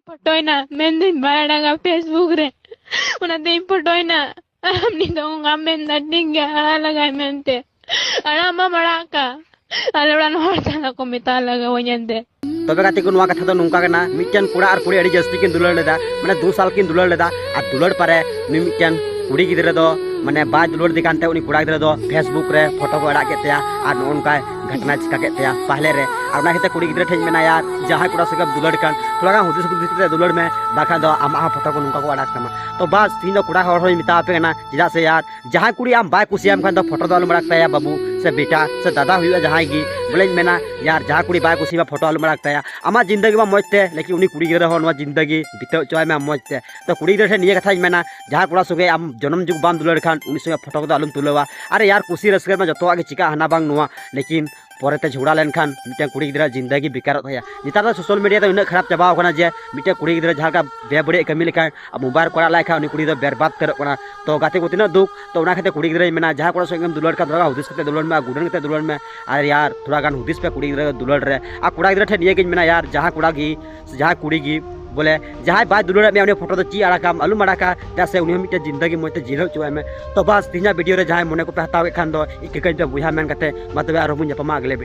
फोटोइना मेंदिन बाड़ागा Facebook रे उनाते फोटोइना हमनी तो ngamen nating ala lagay mente ala mama ka ala uran hor tala ko mitalaga wanyante तबे गाते को कथा तो नौका करना मिटन कुड़ा और कुड़ी अड़ी जस्ती किन दुलड़ लेदा माने 2 साल किन दुलड़ लेदा आ दुलड़ पारे मिटन कुड़ी गिदरे दो माने बा दुलड़ दिकानते उनी कुड़ा गिदरे दो फेसबुक रे फोटो को अड़ा केतेया आ नोनका घटना चिका केतेया पहले रे और ना हेते कुड़ी गिदरे ठेज मेना यार जहां कुड़ा सके दुलड़ कान थोड़ा गा हुदिस गुदिस दुलड़ में बाखा दो आमा फोटो को नौका को अड़ा कमा तो बस तीन दो कुड़ा हर होई मिता पे ना जिदा से यार जहां कुड़ी आम बाय कुसियाम खान दो फोटो दो अलम रखता या बाबू से बेटा से दादा हुआ जहां गी बोले मेना यार जहां कुड़ी बाय कुसी फोटो अलम रखता या आमा जिंदगी में मजते लेकिन उनी कुड़ी गिदरे हो जिंदगी बिताव चोय में मजते तो कुड़ी गिदरे निये कथा मेना जहां कुड़ा सगे आम जन्म जुग बाम दुलड़ खान उनी सगे फोटो को अलम तुलवा अरे यार कुसी रसके में जतो आगे चिका हना बांग नुआ लेकिन परेते झगड़ा लेन खान मिटे कुड़ी गिदरा जिंदगी बेकार होया नितार सोशल मीडिया तो इना खराब चाबा होना जे मिटे कुड़ी गिदरा जहां का बेबड़े कमी लेखान अब मोबाइल कोड़ा लायखा उनी कुड़ी दो बर्बाद कर कोना तो गाते को तिना दुख तो उना खाते कुड़ी गिदरा मेना जहां कोड़ा संगम दुलड़ का दरगा हुदिस कते दुलड़ में गुडन कते दुलड़ में अरे यार थोड़ा गान हुदिस पे कुड़ी गिदरा दुलड़ रे आ कुड़ा गिदरा ठे निये गिन मेना यार जहां कुड़ी गी बोले जहां बाय दुलड़ में उनी फोटो तो ची आड़ा काम अलू मड़ाका जैसे उनी मिटे जिंदगी मते जीरो चुआ में तो बस तीना वीडियो रे जहां मने को पे हतावे खान दो इक कई पे बुझा मेन कते मतलब आरो मुन जपमा अगले